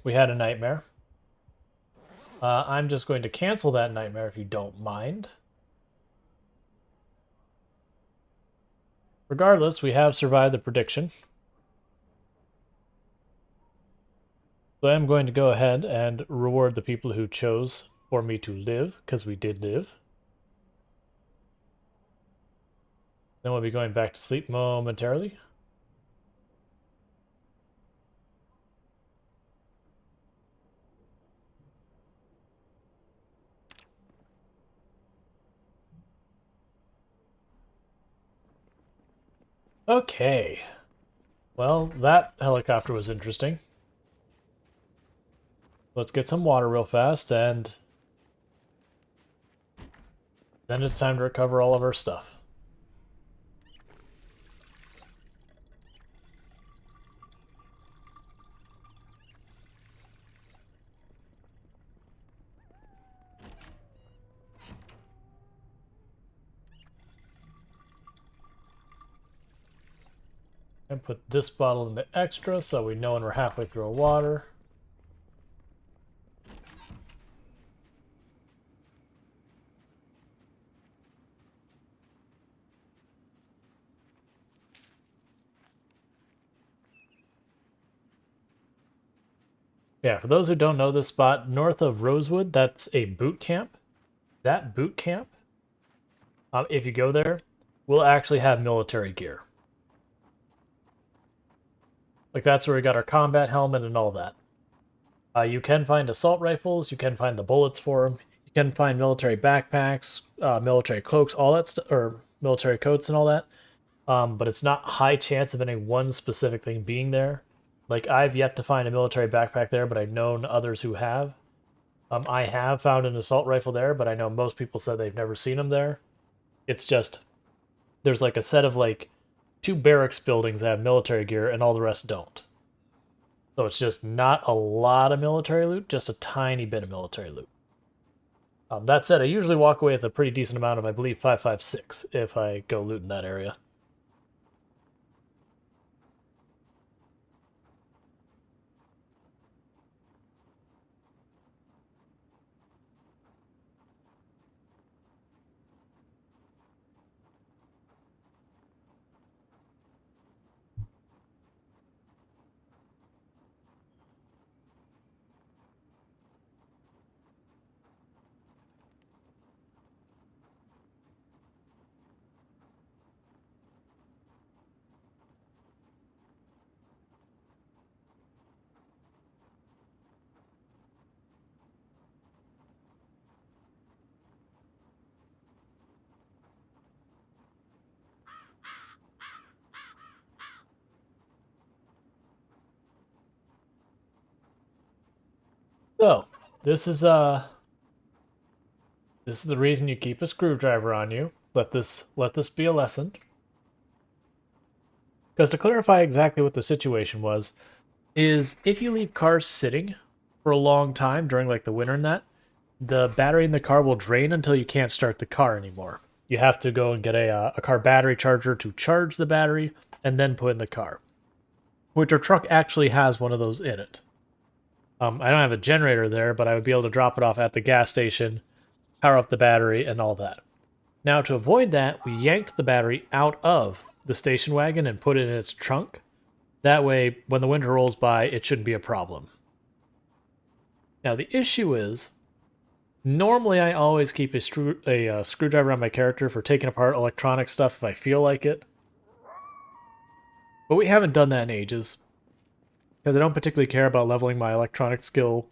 we had a nightmare. I'm just going to cancel that nightmare if you don't mind. Regardless, we have survived the prediction. So I'm going to go ahead and reward the people who chose for me to live, because we did live. Then we'll be going back to sleep momentarily. Okay. Well, that helicopter was interesting. Let's get some water real fast, and then it's time to recover all of our stuff. And put this bottle in the extra so we know when we're halfway through our water. Yeah, for those who don't know this spot, north of Rosewood, that's a boot camp. That boot camp, if you go there, will actually have military gear. Like that's where we got our combat helmet and all that. You can find assault rifles. You can find the bullets for them. You can find military backpacks, military cloaks, all that stuff, or military coats and all that. But it's not high chance of any one specific thing being there. Like I've yet to find a military backpack there, but I've known others who have. I have found an assault rifle there, but I know most people said they've never seen them there. It's just there's like a set of like two barracks buildings that have military gear, and all the rest don't. So it's just not a lot of military loot, just a tiny bit of military loot. That said, I usually walk away with a pretty decent amount of, I believe, 5.56 if I go loot in that area. So, this is uh this is the reason you keep a screwdriver on you. Let this be a lesson. Because to clarify exactly what the situation was, is if you leave cars sitting for a long time during like the winter and that, the battery in the car will drain until you can't start the car anymore. You have to go and get a car battery charger to charge the battery and then put in the car. Which our truck actually has one of those in it. I don't have a generator there, but I would be able to drop it off at the gas station, power up the battery, and all that. Now, to avoid that, we yanked the battery out of the station wagon and put it in its trunk. That way, when the winter rolls by, it shouldn't be a problem. Now, the issue is, normally I always keep a screwdriver on my character for taking apart electronic stuff if I feel like it. But we haven't done that in ages, because I don't particularly care about leveling my electronic skill.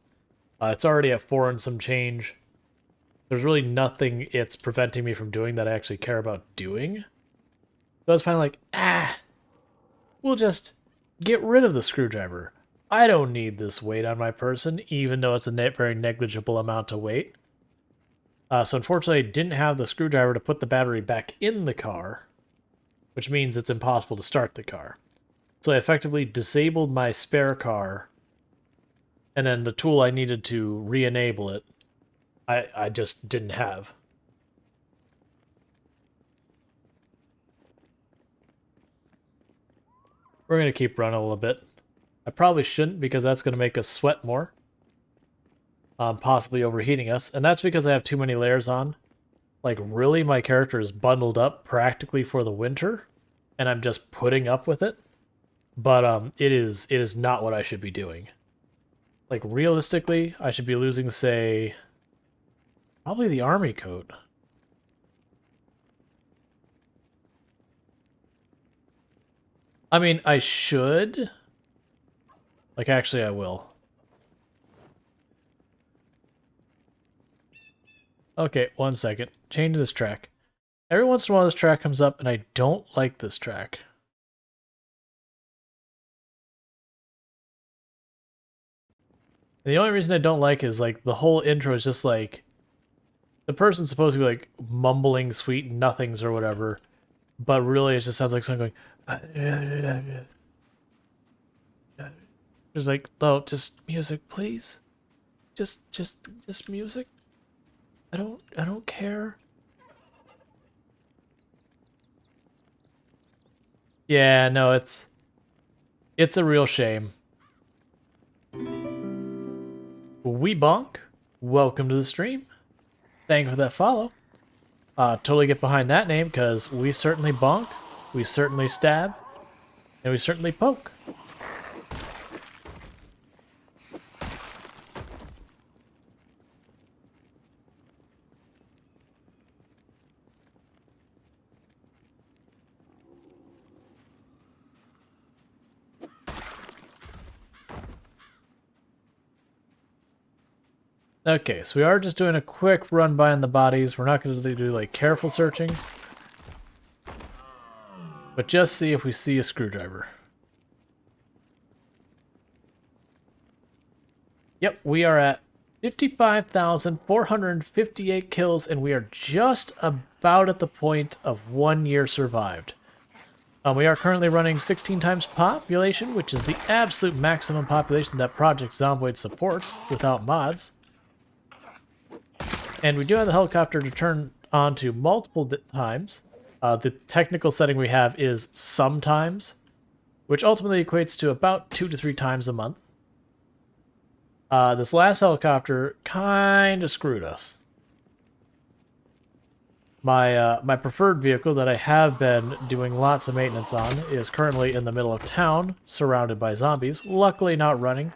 It's already at 4 and some change. There's really nothing it's preventing me from doing that I actually care about doing. So I was finally like, we'll just get rid of the screwdriver. I don't need this weight on my person, even though it's a very negligible amount of weight. So unfortunately, I didn't have the screwdriver to put the battery back in the car, which means it's impossible to start the car. So I effectively disabled my spare car, and then the tool I needed to re-enable it, I just didn't have. We're going to keep running a little bit. I probably shouldn't because that's going to make us sweat more. Possibly overheating us. And that's because I have too many layers on. Like, really, my character is bundled up practically for the winter, and I'm just putting up with it. But it is not what I should be doing. Like, realistically, I should be losing, say, probably the army coat. I mean, I should. Like, actually, I will. Okay, 1 second. Change this track. Every once in a while this track comes up, and I don't like this track. And the only reason I don't like is, like, the whole intro is just, like, the person's supposed to be, like, mumbling sweet nothings or whatever, but really it just sounds like someone going... Just like, oh, just music, please. Just music. I don't care. Yeah, no, it's a real shame. We bonk. Welcome to the stream. Thank you for that follow. Totally get behind that name because we certainly bonk, we certainly stab, and we certainly poke. Okay, so we are just doing a quick run by on the bodies. We're not going to do, like, careful searching. But just see if we see a screwdriver. Yep, we are at 55,458 kills, and we are just about at the point of 1 year survived. We are currently running 16 times population, which is the absolute maximum population that Project Zomboid supports without mods. And we do have the helicopter to turn on to multiple times. The technical setting we have is sometimes, which ultimately equates to about 2 to 3 times a month. This last helicopter kind of screwed us. My preferred vehicle that I have been doing lots of maintenance on is currently in the middle of town, surrounded by zombies. Luckily not running.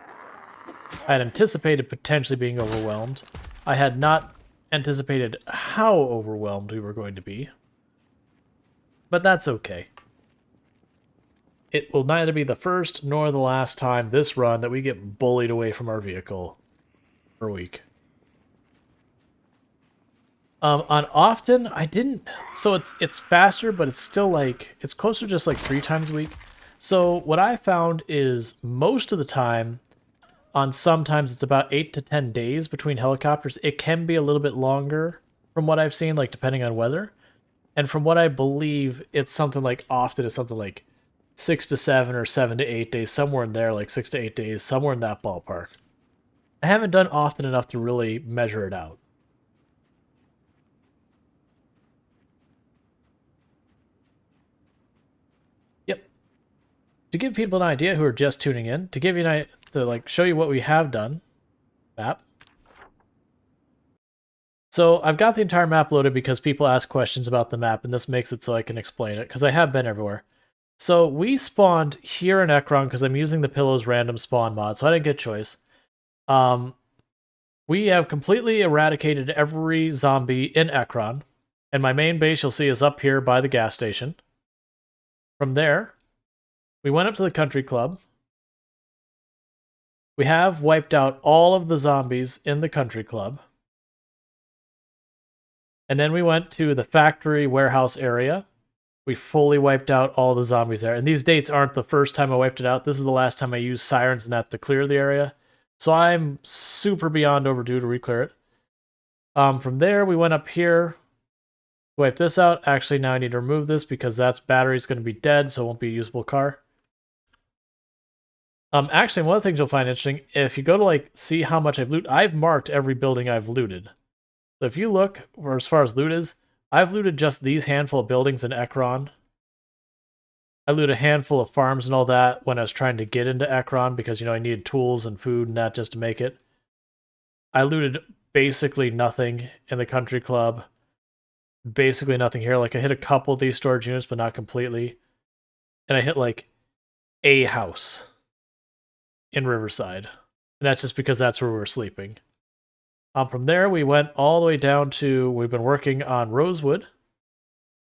I had anticipated potentially being overwhelmed. I had not anticipated how overwhelmed we were going to be. But that's okay. It will neither be the first nor the last time this run that we get bullied away from our vehicle for a week. On often, I didn't... So it's faster, but it's still like... It's closer to just like 3 times a week. So what I found is most of the time... On sometimes it's about 8 to 10 days between helicopters. It can be a little bit longer from what I've seen, like depending on weather. And from what I believe, it's something like often it's something like 6 to 7 or 7 to 8 days, somewhere in there, like 6 to 8 days, somewhere in that ballpark. I haven't done often enough to really measure it out. Yep. To give people an idea who are just tuning in, to give you an idea, to like show you what we have done. Map. So I've got the entire map loaded because people ask questions about the map, and this makes it so I can explain it, because I have been everywhere. So we spawned here in Ekron because I'm using the Pillows random spawn mod, so I didn't get choice. We have completely eradicated every zombie in Ekron, and my main base you'll see is up here by the gas station. From there, we went up to the country club. We have wiped out all of the zombies in the country club. And then we went to the factory warehouse area. We fully wiped out all the zombies there. And these dates aren't the first time I wiped it out. This is the last time I used sirens and that to clear the area. So I'm super beyond overdue to re-clear it. From there, we went up here. Wipe this out. Actually, now I need to remove this because that's battery's going to be dead, so it won't be a usable car. Actually, one of the things you'll find interesting, if you go to, like, see how much I've looted, I've marked every building I've looted. So if you look, or as far as loot is, I've looted just these handful of buildings in Ekron. I loot a handful of farms and all that when I was trying to get into Ekron because, I needed tools and food and that just to make it. I looted basically nothing in the country club. Basically nothing here. Like, I hit a couple of these storage units, but not completely. And I hit, like, a house in Riverside. And that's just because that's where we were sleeping. From there, we went all the way down to, we've been working on Rosewood.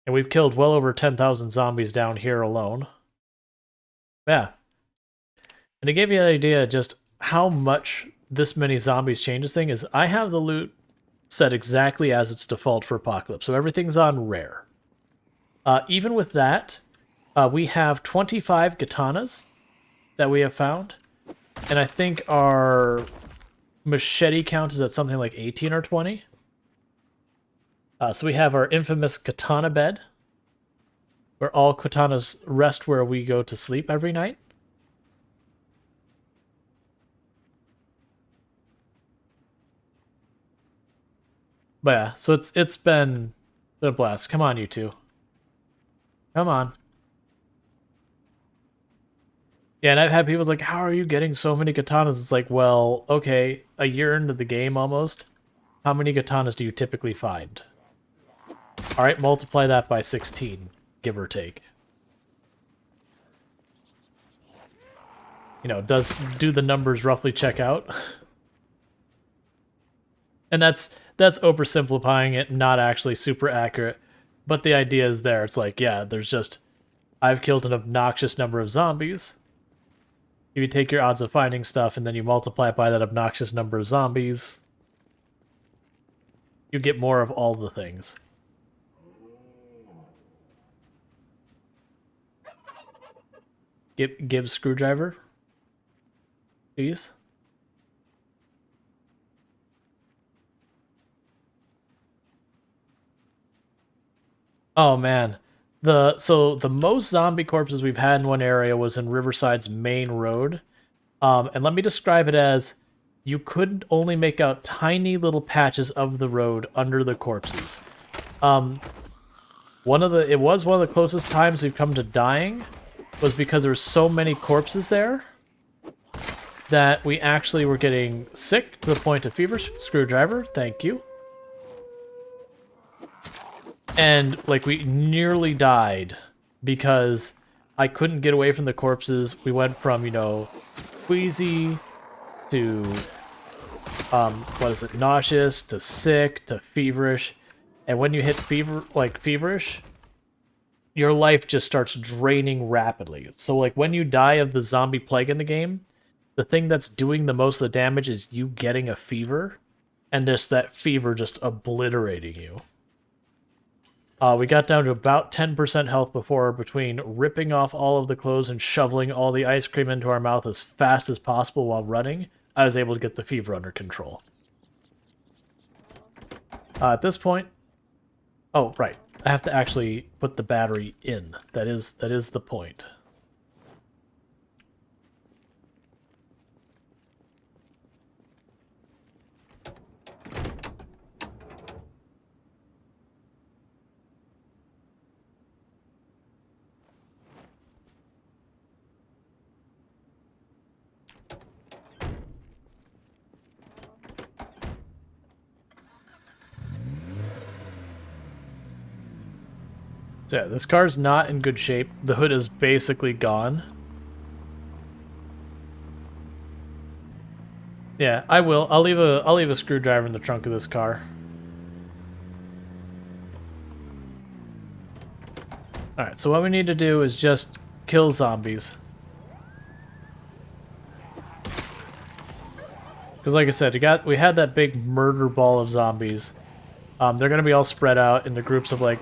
And we've killed well over 10,000 zombies down here alone. Yeah. And to give you an idea just how much this many zombies changes thing is, I have the loot set exactly as its default for Apocalypse. So everything's on rare. Even with that, we have 25 katanas that we have found. And I think our machete count is at something like 18 or 20. So we have our infamous katana bed, where all katanas rest where we go to sleep every night. But yeah, so it's been a blast. Come on, you two. Come on. Yeah, and I've had people like, how are you getting so many katanas? It's like, well, okay, a year into the game almost. How many katanas do you typically find? Alright, multiply that by 16, give or take. Do the numbers roughly check out? And that's oversimplifying it, not actually super accurate. But the idea is there. It's like, yeah, I've killed an obnoxious number of zombies. If you take your odds of finding stuff and then you multiply it by that obnoxious number of zombies, you get more of all the things. Gibbs screwdriver, please. Oh man. So the most zombie corpses we've had in one area was in Riverside's main road. And let me describe it as you could only make out tiny little patches of the road under the corpses. It was one of the closest times we've come to dying was because there were so many corpses there that we actually were getting sick to the point of fever. Screwdriver, thank you. And, like, we nearly died because I couldn't get away from the corpses. We went from, queasy to, nauseous to sick to feverish. And when you hit feverish, your life just starts draining rapidly. So, like, when you die of the zombie plague in the game, the thing that's doing the most of the damage is you getting a fever, and just that fever just obliterating you. We got down to about 10% health before, between ripping off all of the clothes and shoveling all the ice cream into our mouth as fast as possible while running, I was able to get the fever under control. At this point... Oh, right. I have to actually put the battery in. That is the point. So yeah, this car's not in good shape. The hood is basically gone. Yeah, I will. I'll leave a screwdriver in the trunk of this car. Alright, so what we need to do is just kill zombies. Because like I said, we had that big murder ball of zombies. They're going to be all spread out into groups of like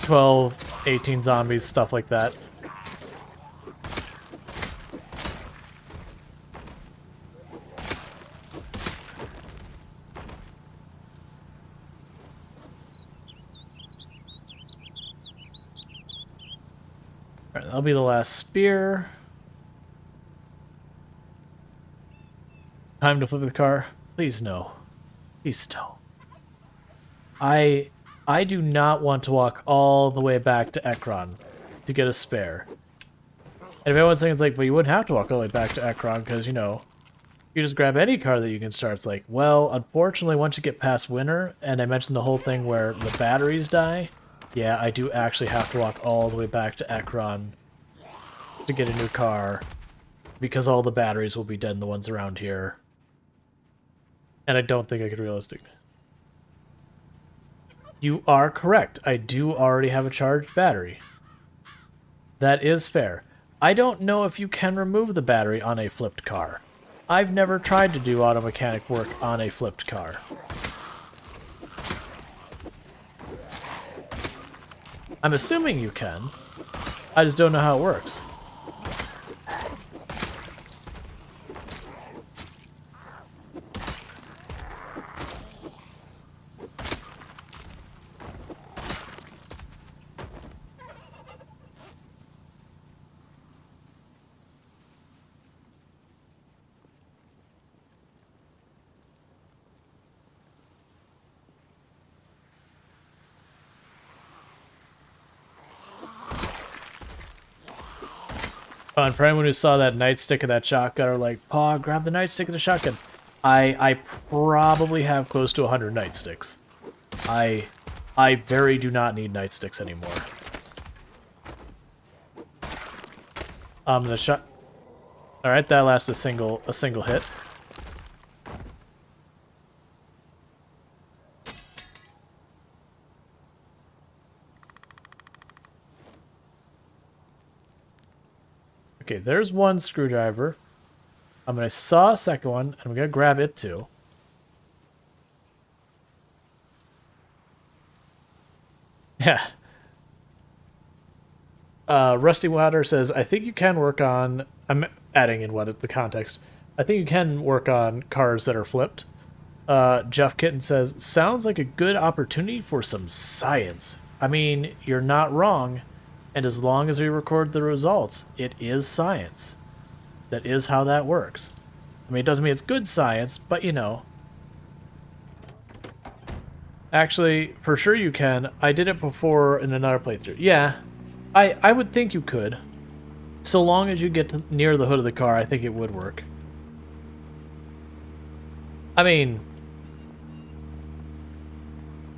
12, 18 zombies, stuff like that. Alright, that'll be the last spear. Time to flip the car. Please no. Please no. I do not want to walk all the way back to Ekron to get a spare. And if anyone's thinking, it's like, well, you wouldn't have to walk all the way back to Ekron because, you know, you just grab any car that you can start. It's like, well, unfortunately, once you get past winter, and I mentioned the whole thing where the batteries die, yeah, I do actually have to walk all the way back to Ekron to get a new car because all the batteries will be dead in the ones around here. And I don't think I could realistically. You are correct. I do already have a charged battery. That is fair. I don't know if you can remove the battery on a flipped car. I've never tried to do auto mechanic work on a flipped car. I'm assuming you can. I just don't know how it works. And for anyone who saw that nightstick of that shotgun, or like, Paw, grab the nightstick of the shotgun. I probably have close to 100 nightsticks. I very do not need nightsticks anymore. The shot. All right, that lasts a single hit. Okay, there's one screwdriver. I'm going to saw a second one, and I'm going to grab it too. Yeah. Rusty Water says, I think you can work on... I'm adding in what the context. I think you can work on cars that are flipped. Jeff Kitten says, sounds like a good opportunity for some science. I mean, you're not wrong. And as long as we record the results, it is science. That is how that works. I mean, it doesn't mean it's good science, but you know. Actually, for sure you can. I did it before in another playthrough. Yeah, I would think you could. So long as you get to near the hood of the car, I think it would work. I mean,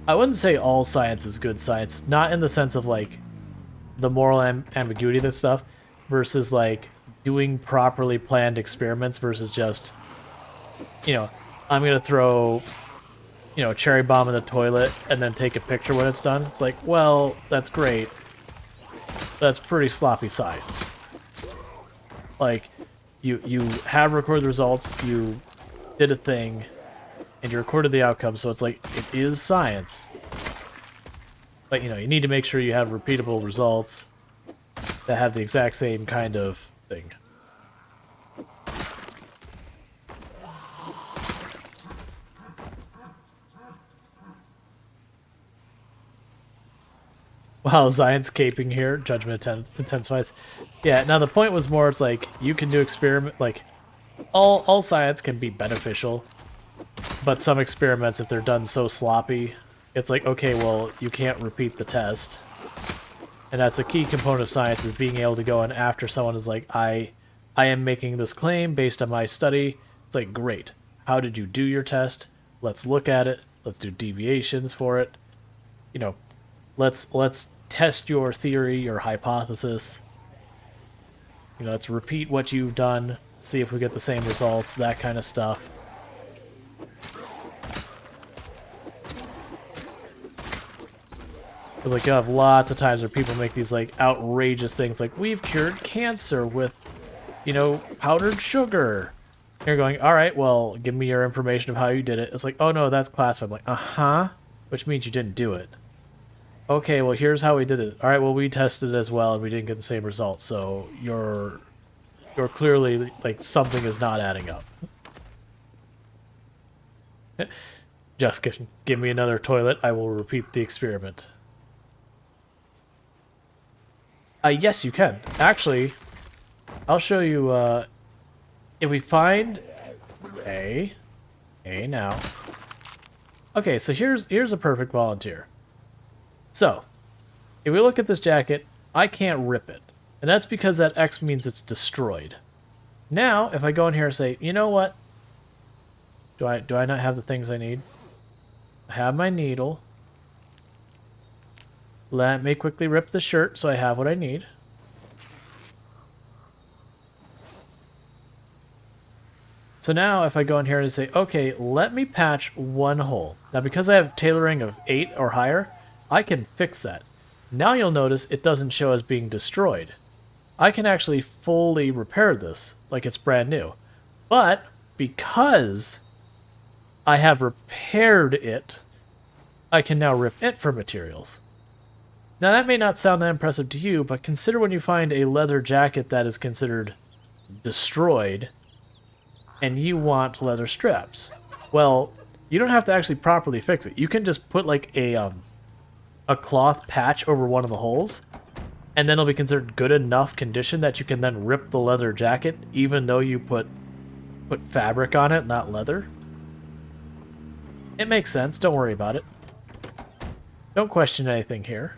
I wouldn't say all science is good science. Not in the sense of, like, the moral ambiguity of this stuff versus, like, doing properly planned experiments versus just, you know, I'm going to throw, you know, a cherry bomb in the toilet and then take a picture when it's done. It's like, well, that's great. That's pretty sloppy science. Like, you have recorded the results, you did a thing, and you recorded the outcome, so it's like, it is science. But, you know, you need to make sure you have repeatable results that have the exact same kind of thing. Wow, Zion's caping here. Judgment intensifies. Yeah, now the point was more, it's like, you can do experiment, like, all science can be beneficial, but some experiments, if they're done so sloppy, it's like, okay, well, you can't repeat the test. And that's a key component of science, is being able to go in after someone is like, I am making this claim based on my study. It's like, great. How did you do your test? Let's look at it. Let's do deviations for it. You know, let's test your theory, your hypothesis. You know, let's repeat what you've done, see if we get the same results, that kind of stuff. Because, like, you have lots of times where people make these, like, outrageous things, like, we've cured cancer with, you know, powdered sugar. And you're going, all right, well, give me your information of how you did it. It's like, oh, no, that's classified. I'm like, uh-huh, which means you didn't do it. Okay, well, here's how we did it. All right, well, we tested it as well, and we didn't get the same results, so you're clearly, like, something is not adding up. Jeff, give me another toilet. I will repeat the experiment. Yes, you can. Actually, I'll show you, if we find A now. Okay, so here's a perfect volunteer. So, if we look at this jacket, I can't rip it. And that's because that X means it's destroyed. Now, if I go in here and say, you know what? Do I not have the things I need? I have my needle. Let me quickly rip the shirt so I have what I need. So now if I go in here and say, okay, let me patch one hole. Now because I have tailoring of 8 or higher, I can fix that. Now you'll notice it doesn't show as being destroyed. I can actually fully repair this like it's brand new. But because I have repaired it, I can now rip it for materials. Now that may not sound that impressive to you, but consider when you find a leather jacket that is considered destroyed and you want leather straps. Well, you don't have to actually properly fix it. You can just put like a cloth patch over one of the holes, and then it'll be considered good enough condition that you can then rip the leather jacket, even though you put fabric on it, not leather. It makes sense. Don't worry about it. Don't question anything here.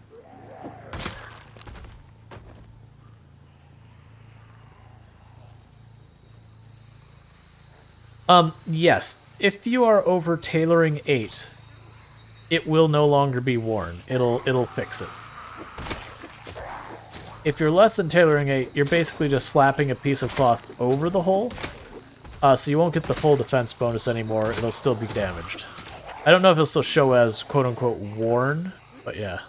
Yes. If you are over tailoring 8, it will no longer be worn. It'll fix it. If you're less than tailoring 8, you're basically just slapping a piece of cloth over the hole. So you won't get the full defense bonus anymore. It'll still be damaged. I don't know if it'll still show as quote-unquote worn, but yeah.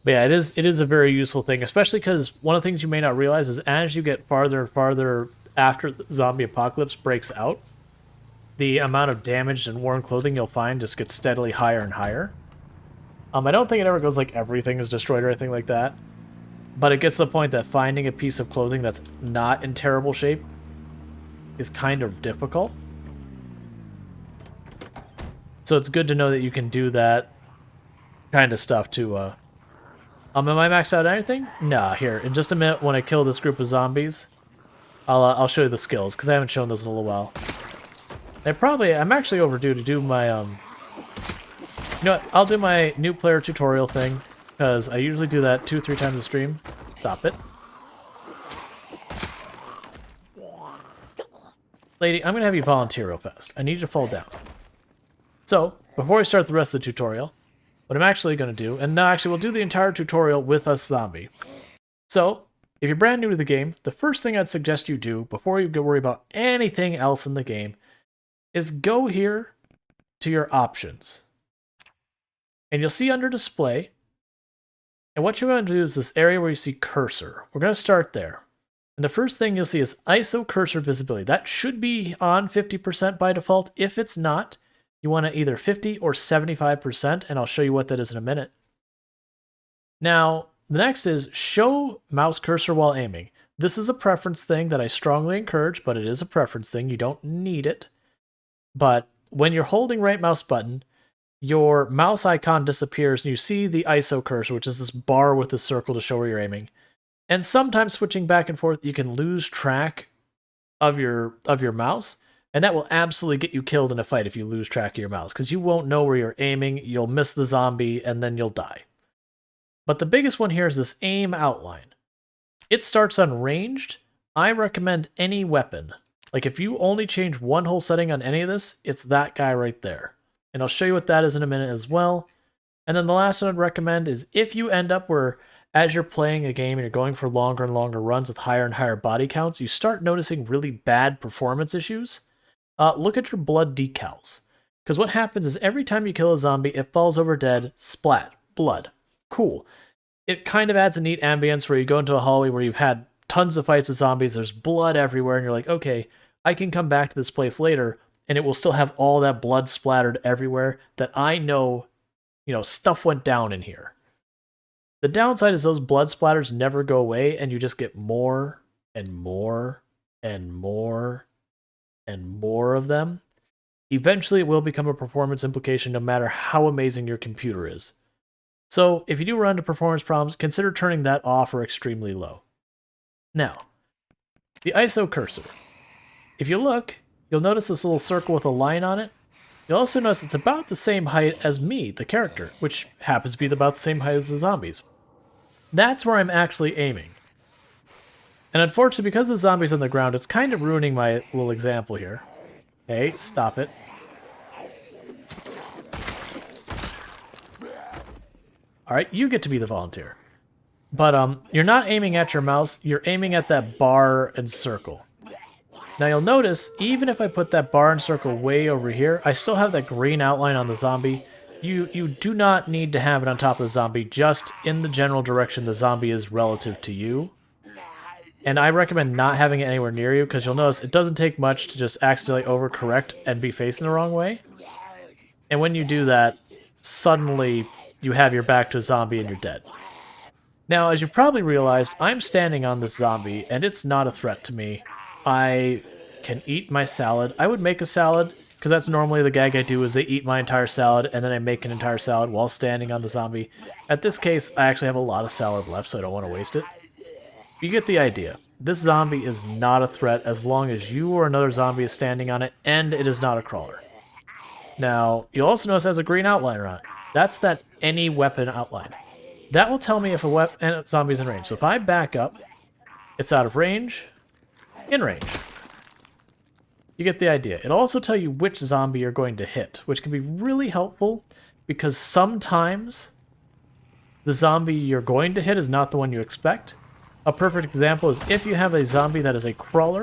But yeah, it is a very useful thing, especially because one of the things you may not realize is as you get farther and farther after the zombie apocalypse breaks out, the amount of damaged and worn clothing you'll find just gets steadily higher and higher. I don't think it ever goes like everything is destroyed or anything like that, but it gets to the point that finding a piece of clothing that's not in terrible shape is kind of difficult. So it's good to know that you can do that kind of stuff to am I maxed out anything? Nah, here, in just a minute when I kill this group of zombies, I'll show you the skills, because I haven't shown those in a little while. I'm actually overdue to do my, you know what, I'll do my new player tutorial thing, because I usually do that 2-3 times a stream. Stop it. Lady, I'm going to have you volunteer real fast. I need you to fall down. So, before we start the rest of the tutorial, what I'm actually going to do, and now actually we'll do the entire tutorial with a zombie. So, if you're brand new to the game, the first thing I'd suggest you do before you go worry about anything else in the game is go here to your options. And you'll see under display, and what you're going to do is this area where you see cursor. We're going to start there. And the first thing you'll see is ISO cursor visibility. That should be on 50% by default. If it's not, you want to either 50 or 75%, and I'll show you what that is in a minute. Now, the next is show mouse cursor while aiming. This is a preference thing that I strongly encourage, but it is a preference thing. You don't need it. But when you're holding right mouse button, your mouse icon disappears and you see the ISO cursor, which is this bar with the circle to show where you're aiming. And sometimes switching back and forth, you can lose track of your mouse, and that will absolutely get you killed in a fight if you lose track of your mouse, because you won't know where you're aiming, you'll miss the zombie, and then you'll die. But the biggest one here is this aim outline. It starts on ranged. I recommend any weapon. Like if you only change one whole setting on any of this, it's that guy right there. And I'll show you what that is in a minute as well. And then the last one I'd recommend is if you end up where as you're playing a game and you're going for longer and longer runs with higher and higher body counts, you start noticing really bad performance issues. Look at your blood decals. Because what happens is every time you kill a zombie, it falls over dead, splat, blood. Cool. It kind of adds a neat ambience where you go into a hallway where you've had tons of fights with zombies, there's blood everywhere, and you're like, okay, I can come back to this place later, and it will still have all that blood splattered everywhere that I know, stuff went down in here. The downside is those blood splatters never go away, and you just get more and more and more and more of them. Eventually, it will become a performance implication no matter how amazing your computer is. So, if you do run into performance problems, consider turning that off or extremely low. Now, the ISO cursor. if you look, you'll notice this little circle with a line on it. You'll also notice it's about the same height as me, the character, which happens to be about the same height as the zombies. That's where I'm actually aiming. And unfortunately, because the zombie's on the ground, it's kind of ruining my little example here. Hey, stop it. Alright, you get to be the volunteer. But you're not aiming at your mouse, you're aiming at that bar and circle. Now you'll notice, even if I put that bar and circle way over here, I still have that green outline on the zombie. You do not need to have it on top of the zombie, just in the general direction the zombie is relative to you. And I recommend not having it anywhere near you, because you'll notice it doesn't take much to just accidentally overcorrect and be facing the wrong way. And when you do that, suddenly you have your back to a zombie and you're dead. Now, as you've probably realized, I'm standing on this zombie, and it's not a threat to me. I can eat my salad. I would make a salad, because that's normally the gag I do, is they eat my entire salad, and then I make an entire salad while standing on the zombie. At this case, I actually have a lot of salad left, so I don't want to waste it. You get the idea. This zombie is not a threat as long as you or another zombie is standing on it, and it is not a crawler. Now, you'll also notice it has a green outline on it. That's that any weapon outline. That will tell me if a zombie is in range. So if I back up, it's out of range, in range. You get the idea. It'll also tell you which zombie you're going to hit, which can be really helpful because sometimes the zombie you're going to hit is not the one you expect. A perfect example is if you have a zombie that is a crawler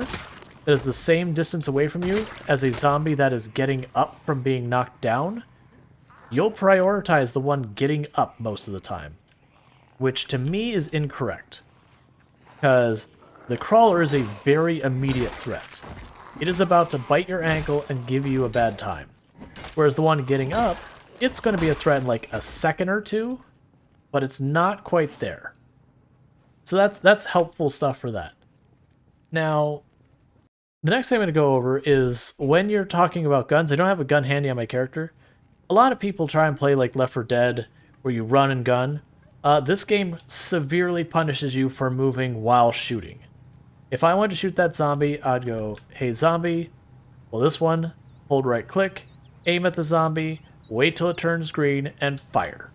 that is the same distance away from you as a zombie that is getting up from being knocked down, you'll prioritize the one getting up most of the time, which to me is incorrect, because the crawler is a very immediate threat. It is about to bite your ankle and give you a bad time, whereas the one getting up, it's going to be a threat in like a second or two, but it's not quite there. So that's helpful stuff for that. Now, the next thing I'm going to go over is when you're talking about guns. I don't have a gun handy on my character. A lot of people try and play like Left 4 Dead, where you run and gun. This game severely punishes you for moving while shooting. If I wanted to shoot that zombie, I'd go, hey zombie, well this one, hold right click, aim at the zombie, wait till it turns green, and fire.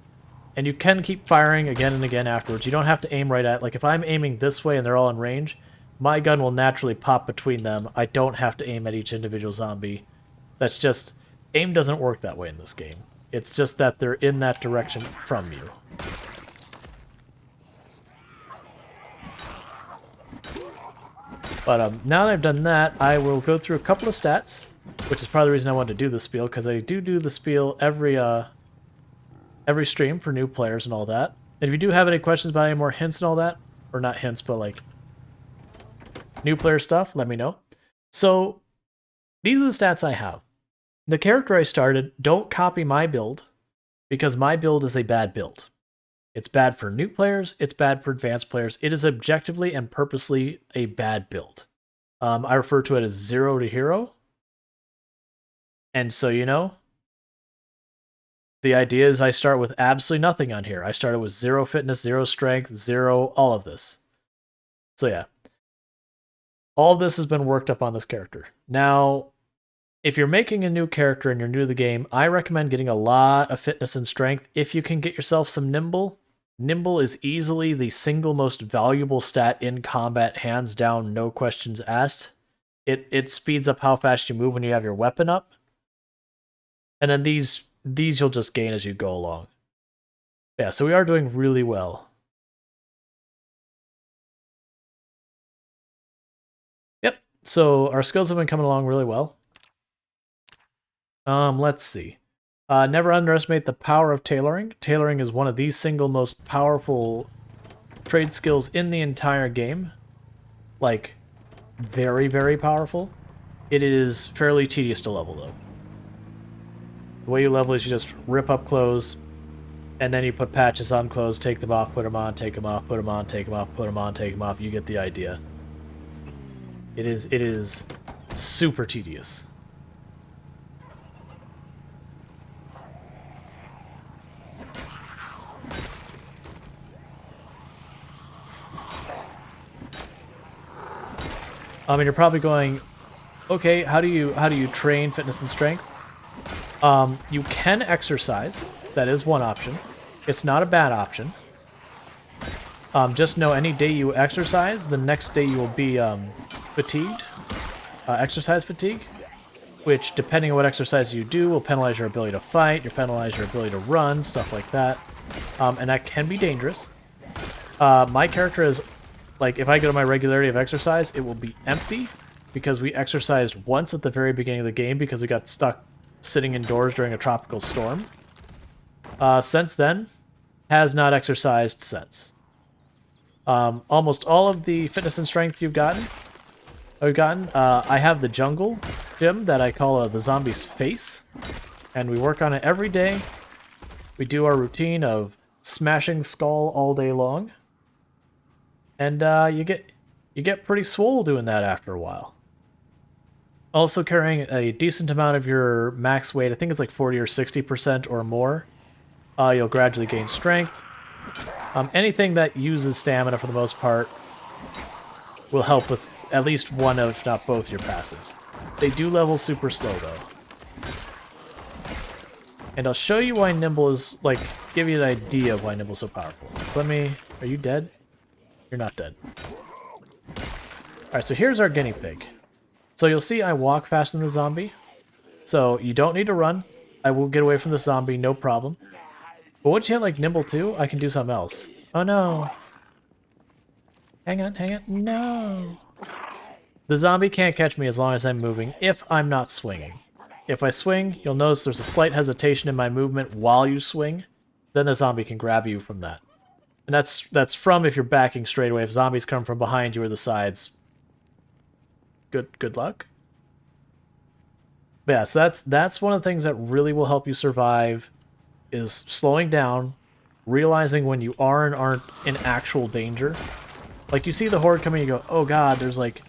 And you can keep firing again and again afterwards. You don't have to aim right at, like if I'm aiming this way and they're all in range, my gun will naturally pop between them. I don't have to aim at each individual zombie. That's just, aim doesn't work that way in this game. It's just that they're in that direction from you. But now that I've done that, I will go through a couple of stats, which is probably the reason I wanted to do this spiel, because I do the spiel every stream for new players and all that. And if you do have any questions about any more hints and all that, or not hints, but like new player stuff, let me know. So these are the stats I have. The character I started, don't copy my build, because my build is a bad build. It's bad for new players, it's bad for advanced players. It is objectively and purposely a bad build. I refer to it as 0 to hero. And so, you know, the idea is I start with absolutely nothing on here. I started with 0 fitness, 0 strength, 0, all of this. So yeah. All of this has been worked up on this character. Now, if you're making a new character and you're new to the game, I recommend getting a lot of fitness and strength. If you can get yourself some nimble, nimble is easily the single most valuable stat in combat, hands down, no questions asked. It speeds up how fast you move when you have your weapon up. And then these you'll just gain as you go along. Yeah, so we are doing really well. Yep, so our skills have been coming along really well. Let's see. Never underestimate the power of tailoring. Tailoring is one of the single most powerful trade skills in the entire game. Like, very, very powerful. It is fairly tedious to level, though. The way you level is you just rip up clothes, and then you put patches on clothes, take them off, put them on, take them off, put them on, take them off, put them on, take them off. You get the idea. It is super tedious. I mean, you're probably going, okay, how do you train fitness and strength? You can exercise. That is one option. It's not a bad option. Just know any day you exercise, the next day you will be fatigued, exercise fatigue, which, depending on what exercise you do, will penalize your ability to fight, penalize your ability to run, stuff like that. And that can be dangerous. My character is, like, if I go to my regularity of exercise, it will be empty, because we exercised once at the very beginning of the game because we got stuck sitting indoors during a tropical storm. Since then, has not exercised since. Almost all of the fitness and strength I have the jungle gym that I call the zombie's face, and we work on it every day. We do our routine of smashing skull all day long, and you get pretty swole doing that after a while. Also carrying a decent amount of your max weight, I think it's like 40 or 60% or more, you'll gradually gain strength. Anything that uses stamina for the most part will help with at least one, if not both, your passives. They do level super slow, though. And I'll show you why Nimble is, like, give you an idea of why Nimble's so powerful. So let me... Are you dead? You're not dead. Alright, so here's our guinea pig. So you'll see I walk faster than the zombie. So you don't need to run. I will get away from the zombie, no problem. But once you hit, like, Nimble 2, I can do something else. Oh, no. Hang on, no. The zombie can't catch me as long as I'm moving, if I'm not swinging. If I swing, you'll notice there's a slight hesitation in my movement while you swing. Then the zombie can grab you from that. And that's from if you're backing straight away. If zombies come from behind you or the sides, good luck. But yeah, so that's one of the things that really will help you survive, is slowing down, realizing when you are and aren't in actual danger. Like, you see the horde coming, you go, oh god, there's like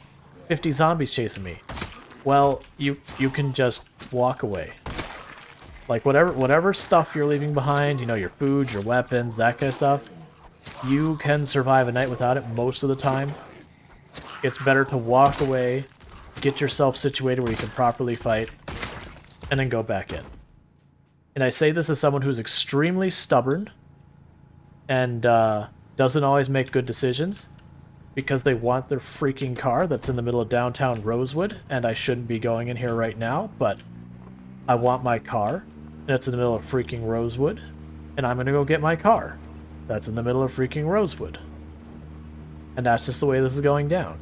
50 zombies chasing me. Well, you can just walk away. Like, whatever stuff you're leaving behind, you know, your food, your weapons, that kind of stuff, you can survive a night without it most of the time. It's better to walk away, get yourself situated where you can properly fight, and then go back in. And I say this as someone who's extremely stubborn and doesn't always make good decisions, because they want their freaking car that's in the middle of downtown Rosewood, and I shouldn't be going in here right now, but I want my car, and it's in the middle of freaking Rosewood, and I'm gonna go get my car that's in the middle of freaking Rosewood. And that's just the way this is going down.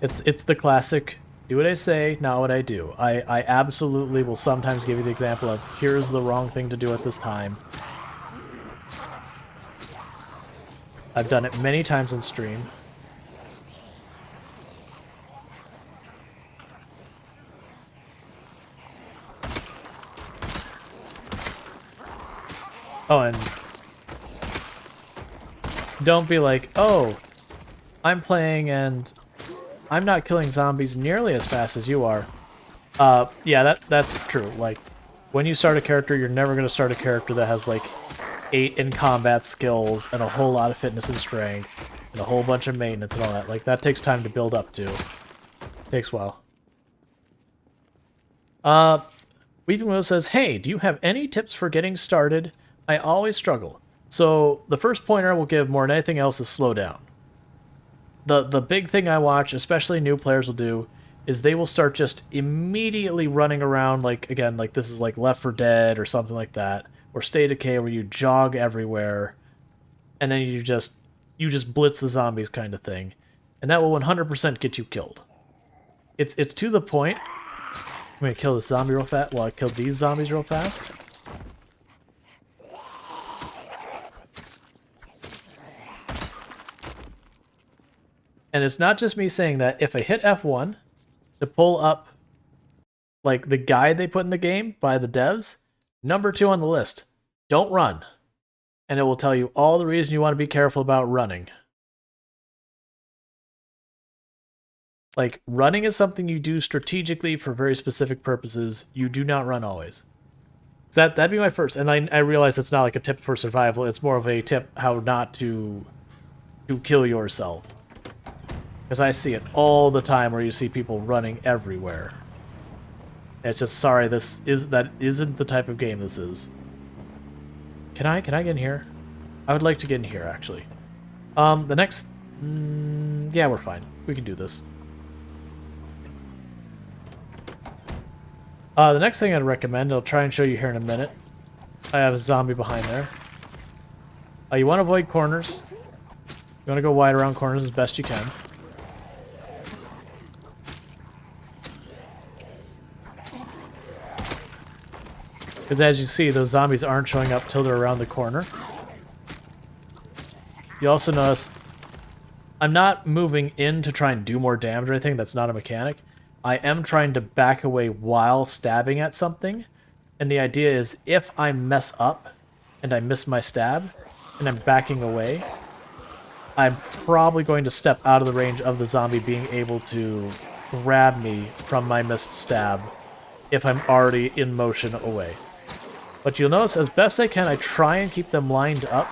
It's the classic, do what I say, not what I do. I absolutely will sometimes give you the example of, here's the wrong thing to do at this time. I've done it many times on stream. Oh, and don't be like, oh, I'm playing and I'm not killing zombies nearly as fast as you are. Yeah, that's true. Like, when you start a character, you're never going to start a character that has, like, 8 in combat skills and a whole lot of fitness and strength and a whole bunch of maintenance and all that. Like, that takes time to build up to. Takes a while. Weeping Willow says, hey, do you have any tips for getting started? I always struggle. So, the first pointer I will give more than anything else is slow down. The big thing I watch, especially new players will do, is they will start just immediately running around, like, again, like this is like Left 4 Dead or something like that, or State of Decay, where you jog everywhere, and then you just blitz the zombies kind of thing. And that will 100% get you killed. It's to the point. I'm gonna kill this zombie real fast. Well, I killed these zombies real fast. And it's not just me saying that. If I hit F1 to pull up, like, the guide they put in the game by the devs, number 2 on the list, don't run. And it will tell you all the reason you want to be careful about running. Like, running is something you do strategically for very specific purposes. You do not run always. So that'd be my first. And I realize it's not like a tip for survival. It's more of a tip how not to kill yourself. Because I see it all the time where you see people running everywhere. And it's just, sorry, that isn't the type of game this is. Can I get in here? I would like to get in here, actually. The next... yeah, we're fine. We can do this. The next thing I'd recommend, I'll try and show you here in a minute. I have a zombie behind there. You want to avoid corners. You want to go wide around corners as best you can. Because as you see, those zombies aren't showing up till they're around the corner. You also notice I'm not moving in to try and do more damage or anything. That's not a mechanic. I am trying to back away while stabbing at something. And the idea is if I mess up and I miss my stab and I'm backing away, I'm probably going to step out of the range of the zombie being able to grab me from my missed stab if I'm already in motion away. But you'll notice, as best I can, I try and keep them lined up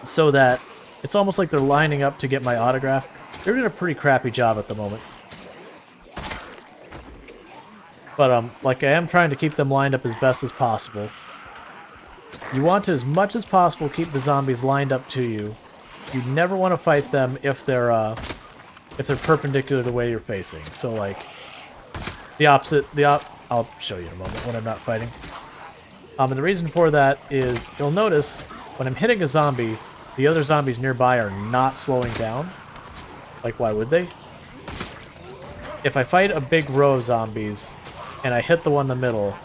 so that it's almost like they're lining up to get my autograph. They're doing a pretty crappy job at the moment. But, like, I am trying to keep them lined up as best as possible. You want to, as much as possible, keep the zombies lined up to you. You never want to fight them if they're perpendicular to the way you're facing. So, like, I'll show you in a moment when I'm not fighting. And the reason for that is, you'll notice, when I'm hitting a zombie, the other zombies nearby are not slowing down. Like, why would they? If I fight a big row of zombies, and I hit the one in the middle,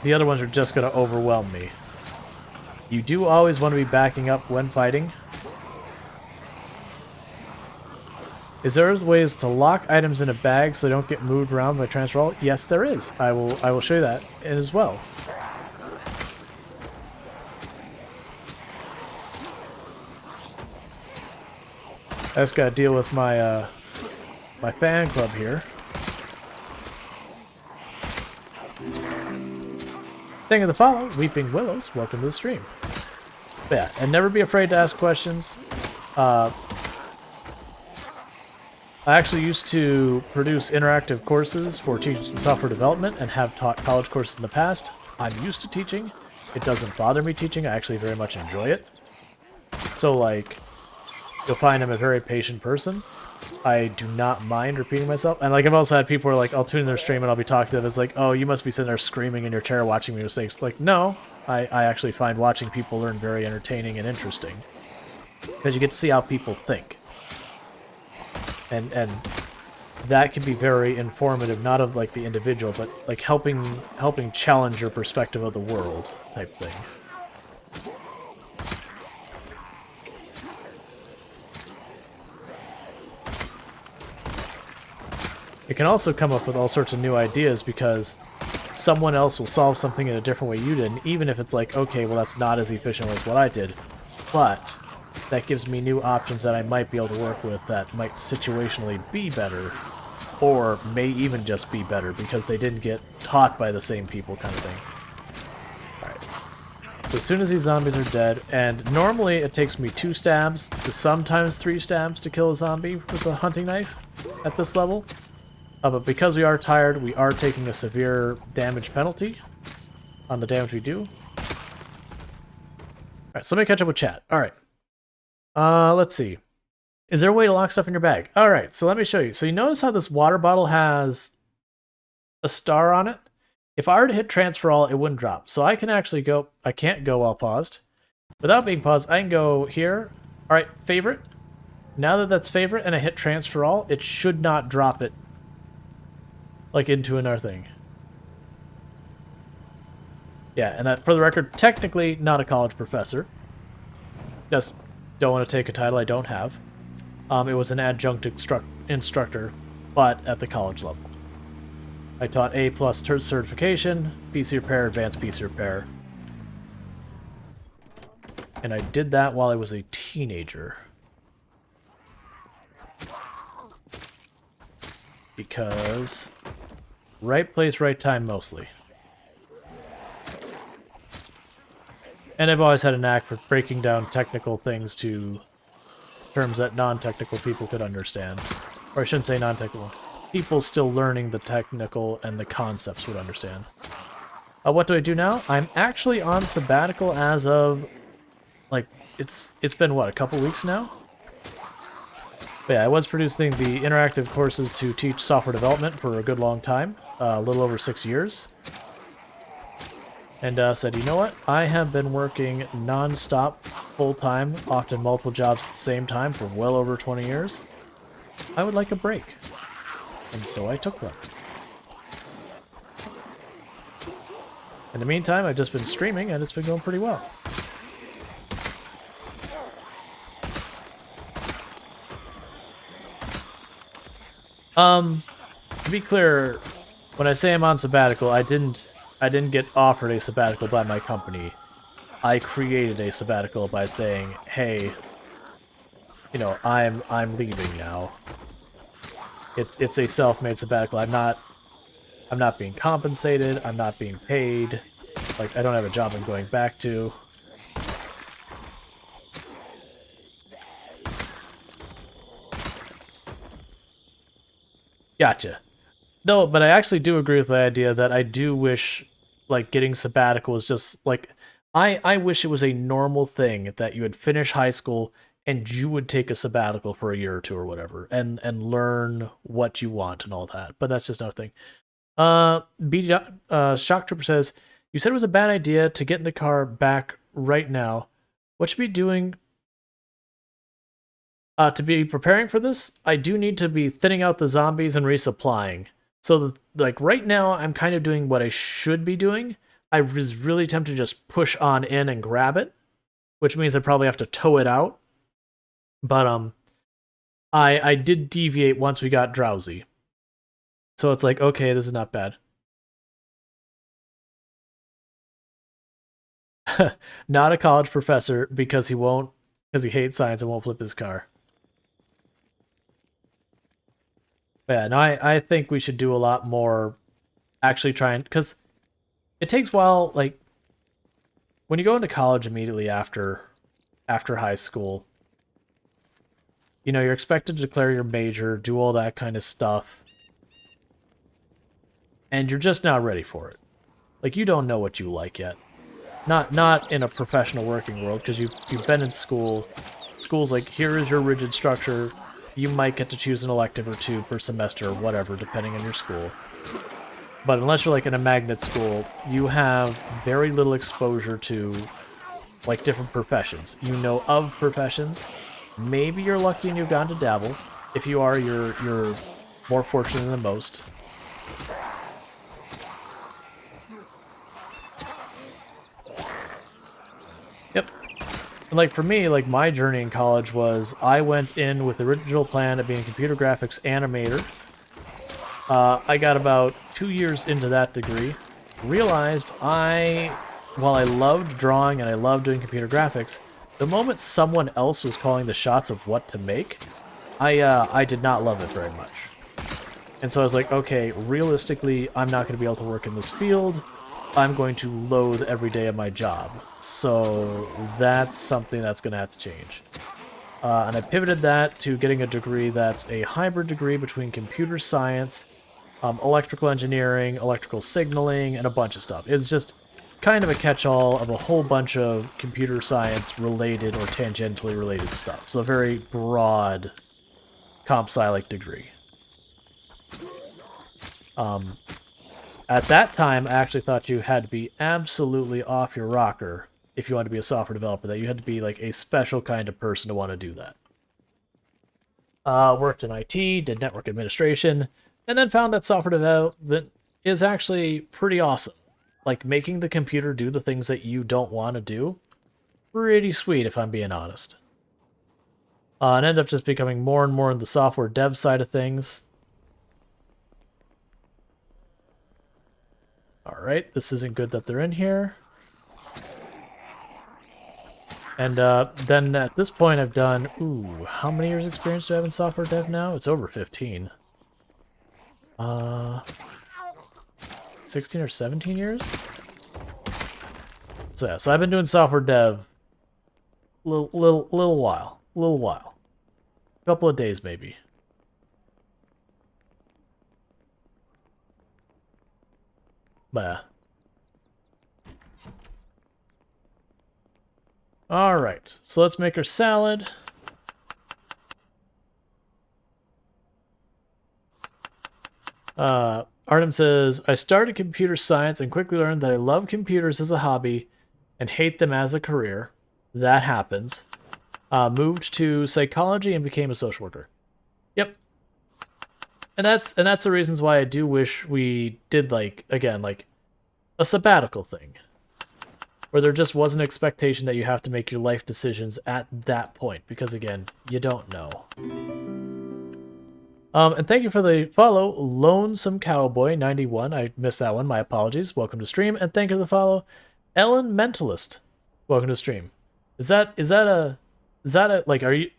the other ones are just going to overwhelm me. You do always want to be backing up when fighting. Is there ways to lock items in a bag so they don't get moved around by transfer all? Yes, there is. I will show you that as well. I just gotta deal with my my fan club here. Thing of the follow, Weeping Willows, welcome to the stream. But yeah, and never be afraid to ask questions. I actually used to produce interactive courses for teaching software development and have taught college courses in the past. I'm used to teaching. It doesn't bother me teaching. I actually very much enjoy it. So, like, you'll find I'm a very patient person. I do not mind repeating myself. And, like, I've also had people who are like, I'll tune in their stream and I'll be talking to them. It's like, oh, you must be sitting there screaming in your chair watching me mistakes. Like, no. I actually find watching people learn very entertaining and interesting. Because you get to see how people think. And that can be very informative, not of, like, the individual, but, like, helping challenge your perspective of the world type thing. It can also come up with all sorts of new ideas because someone else will solve something in a different way you did, and even if it's like, okay, well, that's not as efficient as what I did, but that gives me new options that I might be able to work with that might situationally be better, or may even just be better because they didn't get taught by the same people kind of thing. Alright. So as soon as these zombies are dead, and normally it takes me 2 stabs to sometimes 3 stabs to kill a zombie with a hunting knife at this level. But because we are tired, we are taking a severe damage penalty on the damage we do. Alright, so let me catch up with chat. Alright. Let's see. Is there a way to lock stuff in your bag? Alright, so let me show you. So you notice how this water bottle has a star on it? If I were to hit transfer all, it wouldn't drop. So I can actually go... I can't go while paused. Without being paused, I can go here. Alright, favorite. Now that that's favorite and I hit transfer all, it should not drop it like into another thing. Yeah, and that, for the record, technically not a college professor. Just don't want to take a title I don't have. It was an adjunct instructor, but at the college level. I taught A+ certification, PC repair, advanced PC repair. And I did that while I was a teenager. Because... right place, right time, mostly. And I've always had a knack for breaking down technical things to terms that non-technical people could understand. Or I shouldn't say non-technical. People still learning the technical and the concepts would understand. What do I do now? I'm actually on sabbatical as of, like, it's been, what, a couple weeks now? But yeah, I was producing the interactive courses to teach software development for a good long time, a little over 6 years. And said, you know what? I have been working non-stop, full-time, often multiple jobs at the same time for well over 20 years. I would like a break. And so I took one. In the meantime, I've just been streaming, and it's been going pretty well. To be clear, when I say I'm on sabbatical, I didn't get offered a sabbatical by my company. I created a sabbatical by saying, "Hey, you know, I'm leaving now." It's a self-made sabbatical. I'm not being compensated. I'm not being paid. Like, I don't have a job I'm going back to. Gotcha. No, but I actually do agree with the idea that I do wish, like, getting sabbatical is just, like, I wish it was a normal thing that you would finish high school and you would take a sabbatical for a year or two or whatever and learn what you want and all that. But that's just another thing. Shock Trooper says, you said it was a bad idea to get in the car back right now. What should we be doing to be preparing for this? I do need to be thinning out the zombies and resupplying. So, like, right now, I'm kind of doing what I should be doing. I was really tempted to just push on in and grab it, which means I probably have to tow it out. But, I did deviate once we got drowsy. So it's like, okay, this is not bad. Not a college professor because he hates science and won't flip his car. Yeah, no, I think we should do a lot more actually trying, because it takes a while, like, when you go into college immediately after high school, you know, you're expected to declare your major, do all that kind of stuff, and you're just not ready for it. Like, you don't know what you like yet. Not in a professional working world, because you've been in school. School's like, here is your rigid structure. You might get to choose an elective or two per semester or whatever, depending on your school. But unless you're like in a magnet school, you have very little exposure to, like, different professions. You know of professions. Maybe you're lucky and you've gone to dabble. If you are, you're more fortunate than most. Yep. And, like, for me, like, my journey in college was I went in with the original plan of being a computer graphics animator. I got about 2 years into that degree, realized while I loved drawing and I loved doing computer graphics, the moment someone else was calling the shots of what to make, I did not love it very much. And so I was like, okay, realistically, I'm not going to be able to work in this field. I'm going to loathe every day of my job. So that's something that's going to have to change. And I pivoted that to getting a degree that's a hybrid degree between computer science, electrical engineering, electrical signaling, and a bunch of stuff. It's just kind of a catch-all of a whole bunch of computer science related or tangentially related stuff. So a very broad comp sci-like degree. At that time, I actually thought you had to be absolutely off your rocker if you wanted to be a software developer, that you had to be like a special kind of person to want to do that. Worked in IT, did network administration, and then found that software development is actually pretty awesome. Like, making the computer do the things that you don't want to do, pretty sweet if I'm being honest. And ended up just becoming more and more in the software dev side of things. Alright, this isn't good that they're in here. And then at this point I've done, how many years experience do I have in software dev now? It's over 15. 16 or 17 years? So yeah, so I've been doing software dev little while. A couple of days maybe. Bah. Alright, so let's make our salad. Artem says, I started computer science and quickly learned that I love computers as a hobby and hate them as a career. That happens. Moved to psychology and became a social worker. Yep. And that's the reasons why I do wish we did, like, again, like a sabbatical thing. Where there just was an expectation that you have to make your life decisions at that point. Because, again, you don't know. And thank you for the follow, Lonesome Cowboy 91. I missed that one. My apologies. Welcome to stream. And thank you for the follow, Ellen Mentalist. Welcome to stream. Is that a like, are you?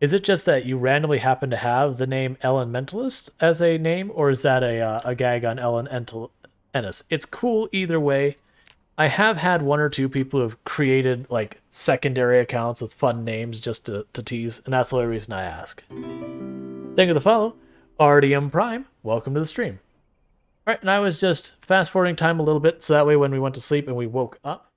Is it just that you randomly happen to have the name Ellen Mentalist as a name, or is that a gag on Ennis? It's cool either way. I have had one or two people who have created like secondary accounts with fun names just to tease, and that's the only reason I ask. Thank you for the follow, RDM Prime. Welcome to the stream. All right, and I was just fast forwarding time a little bit, so that way when we went to sleep and we woke up,